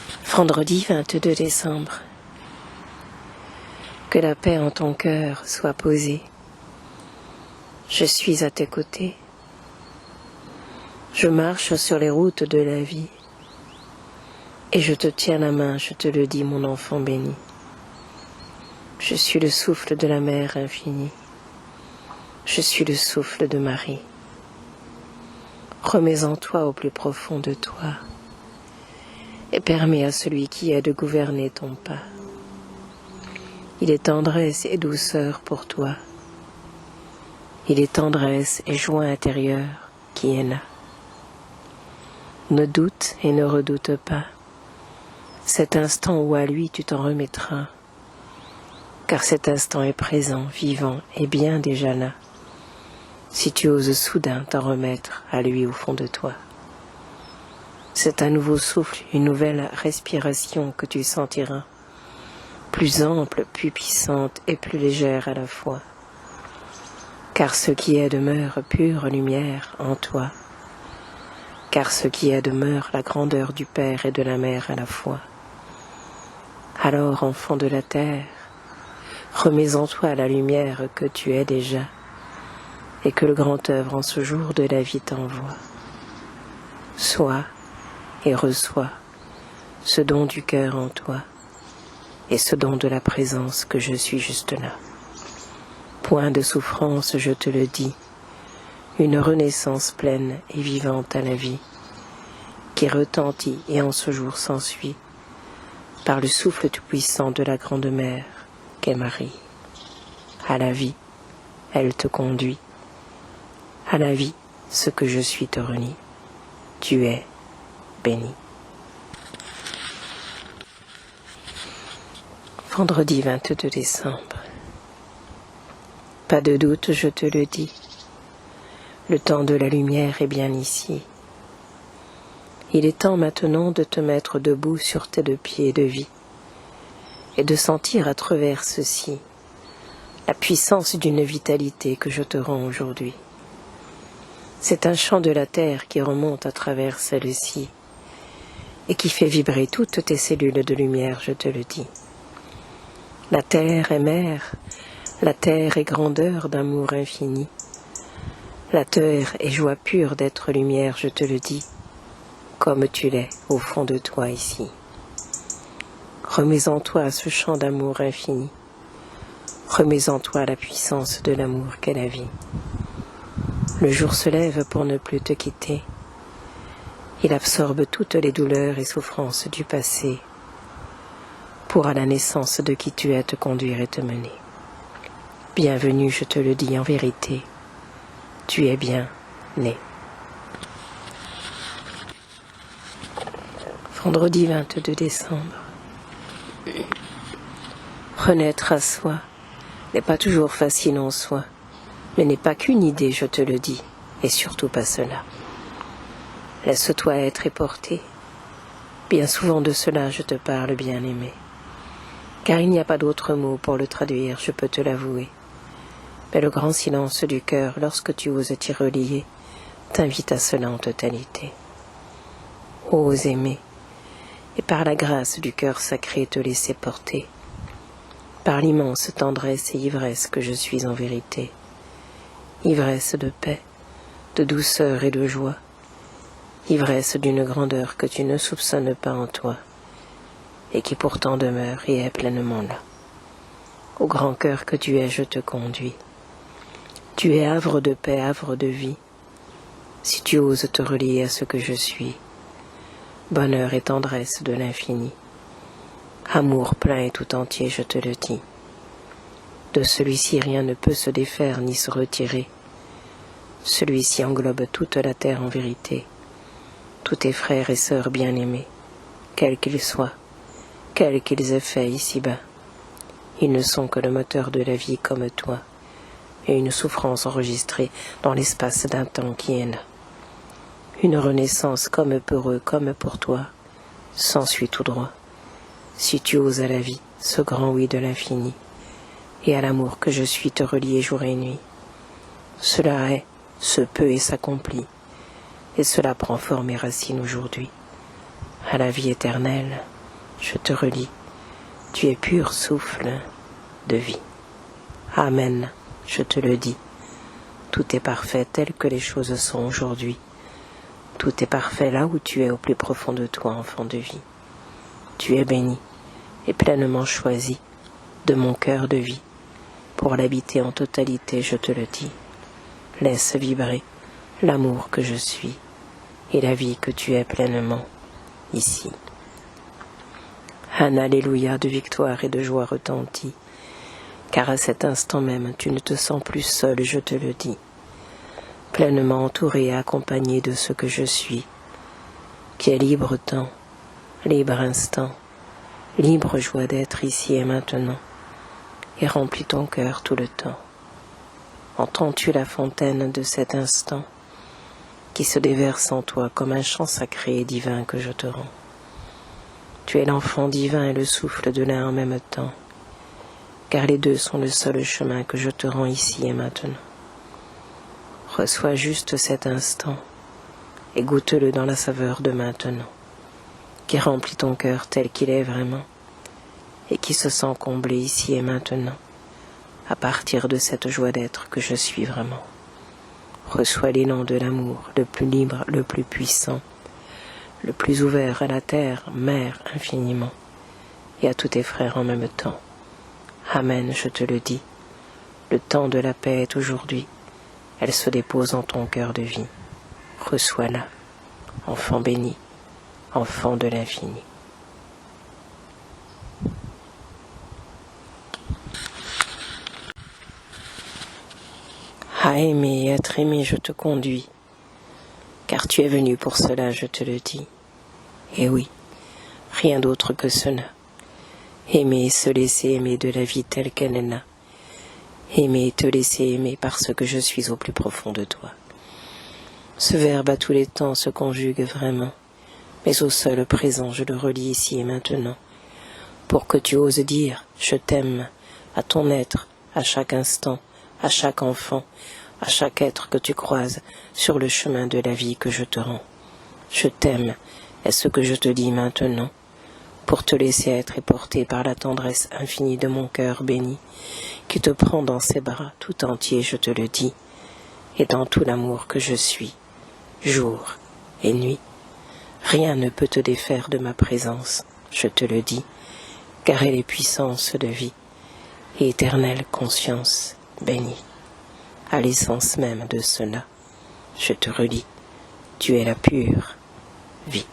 Vendredi 22 décembre. Que la paix en ton cœur soit posée. Je suis à tes côtés. Je marche sur les routes de la vie. Et je te tiens la main, je te le dis, mon enfant béni. Je suis le souffle de la mer infinie. Je suis le souffle de Marie. Remets en toi au plus profond de toi et permets à celui qui est de gouverner ton pas. Il est tendresse et douceur pour toi. Il est tendresse et joie intérieure qui est là. Ne doute et ne redoute pas cet instant où à lui tu t'en remettras, car cet instant est présent, vivant et bien déjà là, si tu oses soudain t'en remettre à lui au fond de toi. C'est un nouveau souffle, une nouvelle respiration que tu sentiras, plus ample, plus puissante et plus légère à la fois. Car ce qui est demeure pure lumière en toi. Car ce qui est demeure la grandeur du Père et de la Mère à la fois. Alors, enfant de la terre, remets en toi la lumière que tu es déjà et que le grand œuvre en ce jour de la vie t'envoie. Sois et reçois ce don du cœur en toi et ce don de la présence que je suis juste là. Point de souffrance, je te le dis, une renaissance pleine et vivante à la vie, qui retentit et en ce jour s'ensuit, par le souffle tout-puissant de la grande mère qu'est Marie. À la vie, elle te conduit. À la vie, ce que je suis te renie. Tu es béni. Vendredi 22 décembre. Pas de doute, je te le dis. Le temps de la lumière est bien ici. Il est temps maintenant de te mettre debout sur tes deux pieds de vie et de sentir à travers ceci la puissance d'une vitalité que je te rends aujourd'hui. C'est un chant de la terre qui remonte à travers celle-ci et qui fait vibrer toutes tes cellules de lumière, je te le dis. La terre est mère, la terre est grandeur d'amour infini. La terre est joie pure d'être lumière, je te le dis, comme tu l'es au fond de toi ici. Remets en toi ce chant d'amour infini. Remets en toi la puissance de l'amour qu'est la vie. Le jour se lève pour ne plus te quitter. Il absorbe toutes les douleurs et souffrances du passé pour à la naissance de qui tu es te conduire et te mener. Bienvenue, je te le dis en vérité, tu es bien né. Vendredi 22 décembre. Renaître à soi n'est pas toujours facile en soi, mais n'est pas qu'une idée, je te le dis, et surtout pas cela. Laisse-toi être et porter. Bien souvent de cela je te parle, bien-aimé. Car il n'y a pas d'autre mot pour le traduire, je peux te l'avouer. Mais le grand silence du cœur, lorsque tu oses t'y relier, t'invite à cela en totalité. Ose aimer, et par la grâce du cœur sacré te laisser porter, par l'immense tendresse et ivresse que je suis en vérité, ivresse de paix, de douceur et de joie, ivresse d'une grandeur que tu ne soupçonnes pas en toi, et qui pourtant demeure et est pleinement là. Au grand cœur que tu es, je te conduis. Tu es havre de paix, havre de vie, si tu oses te relier à ce que je suis, bonheur et tendresse de l'infini, amour plein et tout entier, je te le dis. De celui-ci rien ne peut se défaire ni se retirer. Celui-ci englobe toute la terre en vérité, tous tes frères et sœurs bien-aimés, quels qu'ils soient, quels qu'ils aient fait ici-bas. Ils ne sont que le moteur de la vie comme toi, et une souffrance enregistrée dans l'espace d'un temps qui est là. Une renaissance comme pour eux, comme pour toi, s'ensuit tout droit, si tu oses à la vie, ce grand oui de l'infini, et à l'amour que je suis te relier jour et nuit. Cela est, se peut et s'accomplit, et cela prend forme et racine aujourd'hui, à la vie éternelle, je te relis, tu es pur souffle de vie. Amen, je te le dis, tout est parfait tel que les choses sont aujourd'hui. Tout est parfait là où tu es au plus profond de toi, enfant de vie. Tu es béni et pleinement choisi de mon cœur de vie. Pour l'habiter en totalité, je te le dis. Laisse vibrer l'amour que je suis et la vie que tu es pleinement ici. Un alléluia de victoire et de joie retentit, car à cet instant même tu ne te sens plus seul, je te le dis, pleinement entouré et accompagné de ce que je suis, qui est libre temps, libre instant, libre joie d'être ici et maintenant, et remplis ton cœur tout le temps. Entends-tu la fontaine de cet instant qui se déverse en toi comme un chant sacré et divin que je te rends? Tu es l'enfant divin et le souffle de l'un en même temps, car les deux sont le seul chemin que je te rends ici et maintenant. Reçois juste cet instant et goûte-le dans la saveur de maintenant, qui remplit ton cœur tel qu'il est vraiment et qui se sent comblé ici et maintenant à partir de cette joie d'être que je suis vraiment. Reçois l'élan de l'amour, le plus libre, le plus puissant, le plus ouvert à la terre, mère infiniment, et à tous tes frères en même temps. Amen, je te le dis, le temps de la paix est aujourd'hui, elle se dépose en ton cœur de vie. Reçois-la, enfant béni, enfant de l'infini. À aimer et être aimé, je te conduis, car tu es venu pour cela, je te le dis. Et oui, rien d'autre que cela. Aimer et se laisser aimer de la vie telle qu'elle est là. Aimer et te laisser aimer parce que je suis au plus profond de toi. Ce verbe à tous les temps se conjugue vraiment, mais au seul présent je le relis ici et maintenant, pour que tu oses dire « je t'aime » à ton être, à chaque instant, à chaque enfant, à chaque être que tu croises sur le chemin de la vie que je te rends. Je t'aime est ce que je te dis maintenant, pour te laisser être et porter par la tendresse infinie de mon cœur béni, qui te prend dans ses bras tout entier, je te le dis, et dans tout l'amour que je suis, jour et nuit. Rien ne peut te défaire de ma présence, je te le dis, car elle est puissance de vie et éternelle conscience bénie. À l'essence même de cela, je te relis, tu es la pure vie.